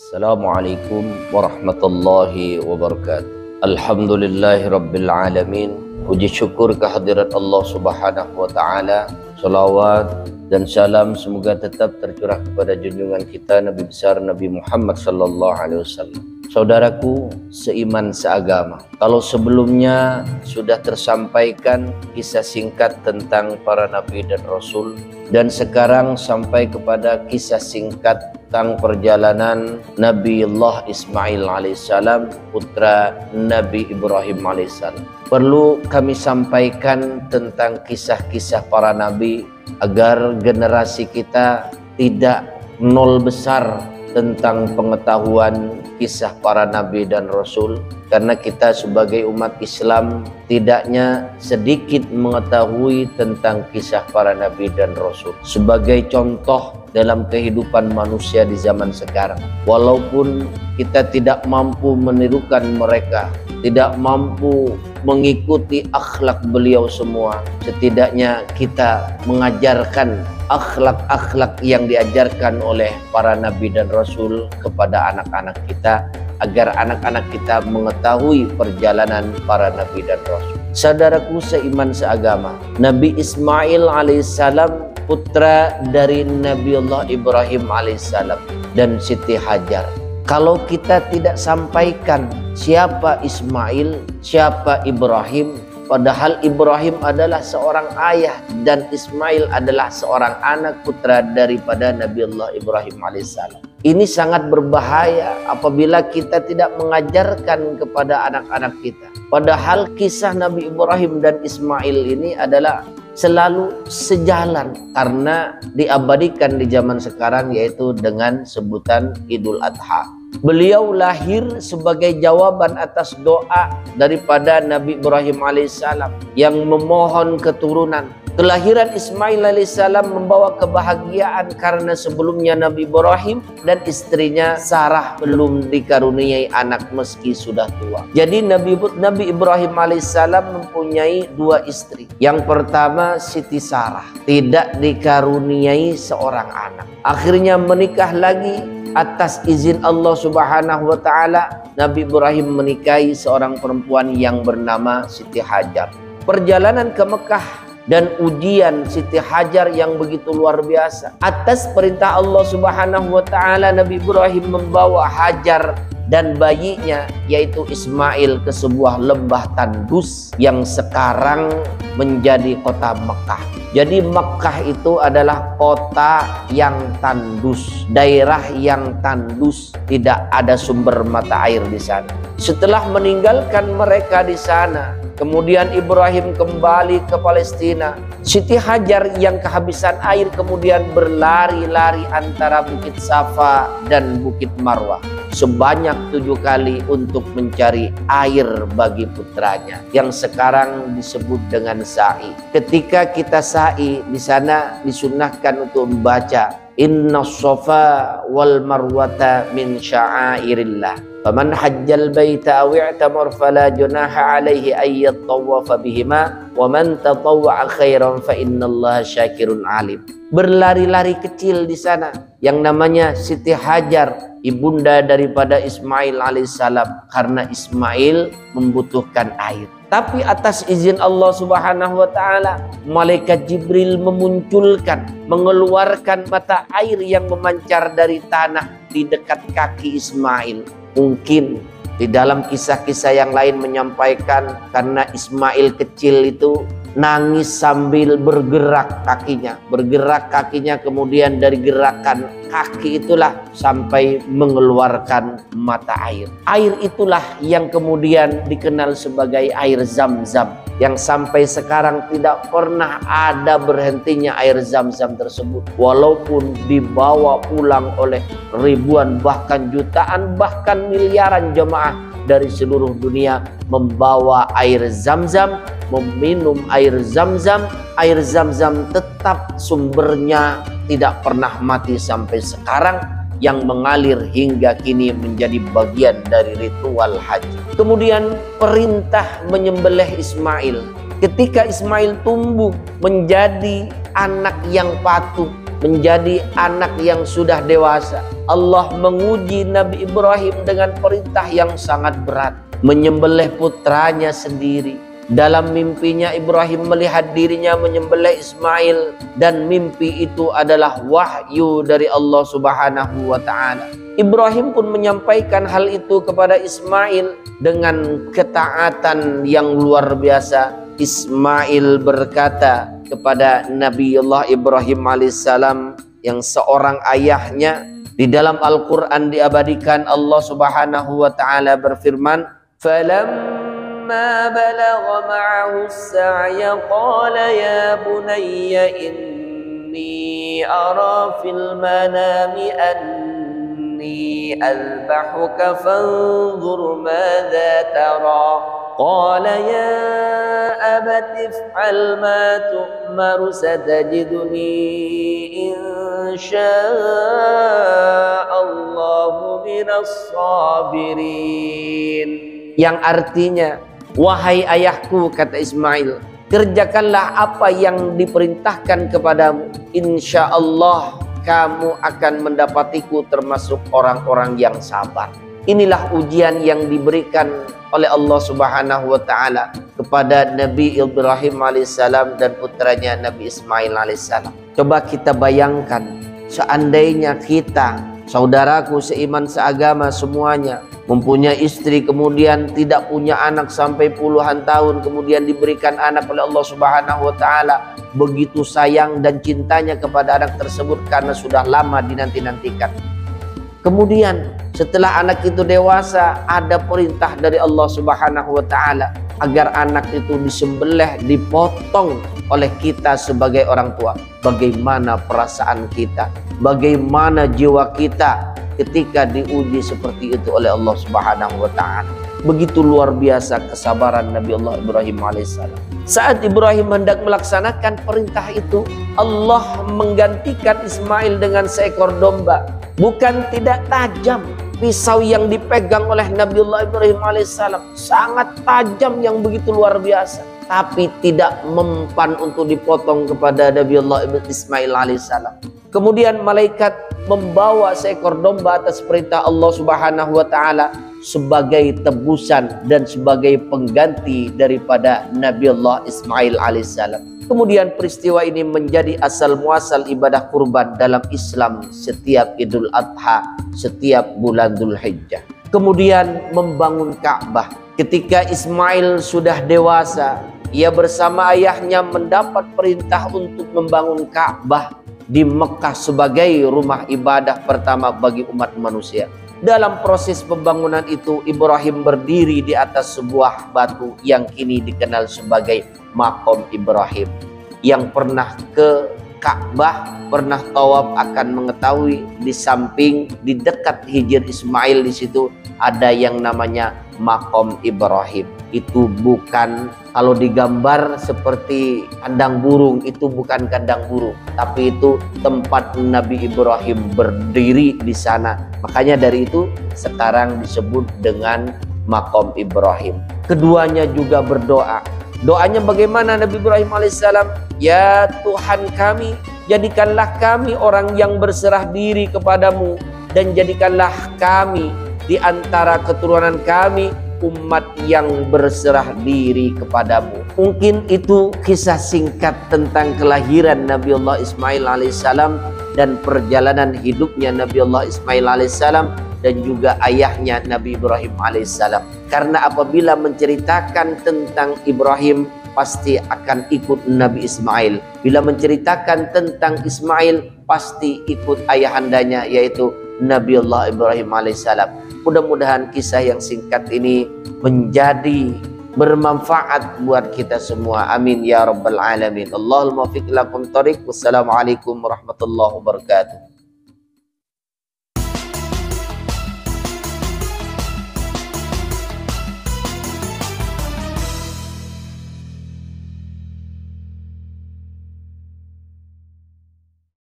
Assalamualaikum warahmatullahi wabarakatuh. Alhamdulillahi rabbil alamin. Puji syukur kehadirat Allah subhanahu wa ta'ala. Salawat dan salam semoga tetap tercurah kepada junjungan kita Nabi besar Nabi Muhammad sallallahu alaihi wasallam. Saudaraku seiman seagama, kalau sebelumnya sudah tersampaikan kisah singkat tentang para nabi dan rasul, dan sekarang sampai kepada kisah singkat tentang perjalanan Nabiullah Ismail alaihissalam, putra Nabi Ibrahim alaihissalam. Perlu kami sampaikan tentang kisah-kisah para nabi agar generasi kita tidak nol besar tentang pengetahuan kisah para nabi dan rasul, karena kita sebagai umat Islam tidaknya sedikit mengetahui tentang kisah para nabi dan rasul sebagai contoh dalam kehidupan manusia di zaman sekarang. Walaupun kita tidak mampu menirukan mereka, tidak mampu mengikuti akhlak beliau semua, setidaknya kita mengajarkan akhlak-akhlak yang diajarkan oleh para nabi dan rasul kepada anak-anak kita, agar anak-anak kita mengetahui perjalanan para nabi dan rasul. Saudaraku seiman seagama, Nabi Ismail alaihissalam putra dari Nabiullah Ibrahim alaihissalam dan Siti Hajar. Kalau kita tidak sampaikan siapa Ismail, siapa Ibrahim, padahal Ibrahim adalah seorang ayah dan Ismail adalah seorang anak putra daripada Nabiullah Ibrahim alaihissalam. Ini sangat berbahaya apabila kita tidak mengajarkan kepada anak-anak kita. Padahal kisah Nabi Ibrahim dan Ismail ini adalah selalu sejalan karena diabadikan di zaman sekarang, yaitu dengan sebutan Idul Adha. Beliau lahir sebagai jawaban atas doa daripada Nabi Ibrahim alaihissalam yang memohon keturunan. Kelahiran Ismail alaihissalam membawa kebahagiaan karena sebelumnya Nabi Ibrahim dan istrinya Sarah belum dikaruniai anak meski sudah tua. Jadi Nabi Ibrahim alaihissalam mempunyai dua istri. Yang pertama Siti Sarah, tidak dikaruniai seorang anak. Akhirnya menikah lagi atas izin Allah subhanahu wa ta'ala. Nabi Ibrahim menikahi seorang perempuan yang bernama Siti Hajar. Perjalanan ke Mekah dan ujian Siti Hajar yang begitu luar biasa. Atas perintah Allah subhanahu wa ta'ala, Nabi Ibrahim membawa Hajar dan bayinya yaitu Ismail ke sebuah lembah tandus yang sekarang menjadi kota Mekah. Jadi Mekah itu adalah kota yang tandus, daerah yang tandus, tidak ada sumber mata air di sana. Setelah meninggalkan mereka di sana, kemudian Ibrahim kembali ke Palestina. Siti Hajar yang kehabisan air kemudian berlari-lari antara Bukit Safa dan Bukit Marwah sebanyak 7 kali untuk mencari air bagi putranya yang sekarang disebut dengan sa'i. Ketika kita sa'i, di sana disunnahkan untuk membaca Inna Safa wal Marwata min sya'airillah. Faman hajjal baita aw i'tamar fala junaha alaihi ay yattawafa bihima wa man tatawwa'a khairan fa innallaha syakirun alim. Berlari-lari kecil di sana yang namanya Siti Hajar, ibunda daripada Ismail alaihissalam, karena Ismail membutuhkan air. Tapi atas izin Allah subhanahu wa ta'ala, malaikat Jibril memunculkan, mengeluarkan mata air yang memancar dari tanah di dekat kaki Ismail. Mungkin di dalam kisah-kisah yang lain menyampaikan karena Ismail kecil itu nangis sambil bergerak kakinya, kemudian dari gerakan kaki itulah sampai mengeluarkan mata air. Air itulah yang kemudian dikenal sebagai air Zam-Zam, yang sampai sekarang tidak pernah ada berhentinya air Zam-Zam tersebut, walaupun dibawa pulang oleh ribuan bahkan jutaan bahkan miliaran jemaah dari seluruh dunia membawa air Zam-Zam, meminum air Zam-Zam. Air Zam-Zam tetap sumbernya tidak pernah mati sampai sekarang, yang mengalir hingga kini menjadi bagian dari ritual haji. Kemudian perintah menyembelih Ismail. Ketika Ismail tumbuh menjadi anak yang patuh, menjadi anak yang sudah dewasa, Allah menguji Nabi Ibrahim dengan perintah yang sangat berat, menyembelih putranya sendiri. Dalam mimpinya Ibrahim melihat dirinya menyembelih Ismail, dan mimpi itu adalah wahyu dari Allah Subhanahu wa ta'ala. Ibrahim pun menyampaikan hal itu kepada Ismail dengan ketaatan yang luar biasa. Ismail berkata kepada Nabiullah Ibrahim alaihissalam yang seorang ayahnya. Di dalam Al-Quran diabadikan Allah Subhanahu wa ta'ala berfirman, فَلَمَّا بَلَغَ مَعَهُ السَّعْيَ قَالَ يَا بُنَيَّ إِنِّي أَرَى فِي الْمَنَامِ أَنِّي أَذْبَحُكَ فَانظُرْ مَاذَا تَرَى قَالَ يَا أَبَتِ افْعَلْ مَا تُؤْمَرُ سَتَجِدُنِي إِن شَاءَ اللَّهُ مِنَ الصَّابِرِينَ. Yang artinya, wahai ayahku, kata Ismail, kerjakanlah apa yang diperintahkan kepadamu. Insya Allah kamu akan mendapatiku termasuk orang-orang yang sabar. Inilah ujian yang diberikan oleh Allah Subhanahu wa ta'ala kepada Nabi Ibrahim alaihissalam dan putranya Nabi Ismail alaihissalam. Coba kita bayangkan, seandainya kita, saudaraku seiman seagama semuanya, mempunyai istri, kemudian tidak punya anak sampai puluhan tahun, kemudian diberikan anak oleh Allah Subhanahu wa ta'ala, begitu sayang dan cintanya kepada anak tersebut karena sudah lama dinanti-nantikan. Kemudian setelah anak itu dewasa, ada perintah dari Allah Subhanahu wa ta'ala agar anak itu disembelih, dipotong oleh kita sebagai orang tua. Bagaimana perasaan kita, bagaimana jiwa kita ketika diuji seperti itu oleh Allah Subhanahu wa ta'ala. Begitu luar biasa kesabaran Nabi Allah Ibrahim alaihissalam. Saat Ibrahim hendak melaksanakan perintah itu, Allah menggantikan Ismail dengan seekor domba. Bukan tidak tajam, pisau yang dipegang oleh Nabi Allah Ibrahim alaihissalam sangat tajam yang begitu luar biasa, tapi tidak mempan untuk dipotong kepada Nabi Allah Ismail alaihissalam. Kemudian malaikat membawa seekor domba atas perintah Allah Subhanahu wa ta'ala sebagai tebusan dan sebagai pengganti daripada Nabi Allah Ismail alaihissalam. Kemudian peristiwa ini menjadi asal muasal ibadah kurban dalam Islam setiap Idul Adha, setiap bulan Dzulhijjah. Kemudian membangun Ka'bah. Ketika Ismail sudah dewasa, ia bersama ayahnya mendapat perintah untuk membangun Ka'bah di Mekah sebagai rumah ibadah pertama bagi umat manusia. Dalam proses pembangunan itu, Ibrahim berdiri di atas sebuah batu yang kini dikenal sebagai Maqam Ibrahim. Yang pernah ke Ka'bah, pernah tawaf akan mengetahui di samping, di dekat hijir Ismail di situ ada yang namanya Maqam Ibrahim. Itu bukan, kalau digambar seperti kandang burung, itu bukan kandang burung, tapi itu tempat Nabi Ibrahim berdiri di sana. Makanya dari itu sekarang disebut dengan Maqam Ibrahim. Keduanya juga berdoa. Doanya bagaimana Nabi Ibrahim alaihissalam? Ya Tuhan kami, jadikanlah kami orang yang berserah diri kepadamu, dan jadikanlah kami di antara keturunan kami umat yang berserah diri kepadamu. Mungkin itu kisah singkat tentang kelahiran Nabi Allah Ismail alaihissalam dan perjalanan hidupnya Nabi Allah Ismail alaihissalam dan juga ayahnya Nabi Ibrahim alaihissalam. Karena apabila menceritakan tentang Ibrahim, pasti akan ikut Nabi Ismail. Bila menceritakan tentang Ismail, pasti ikut ayahandanya, yaitu Nabi Allah Ibrahim alaihissalam. Mudah-mudahan kisah yang singkat ini menjadi bermanfaat buat kita semua. Amin ya rabbal alamin. Allahumma fiq lakum tariq. Wassalamualaikum warahmatullahi wabarakatuh.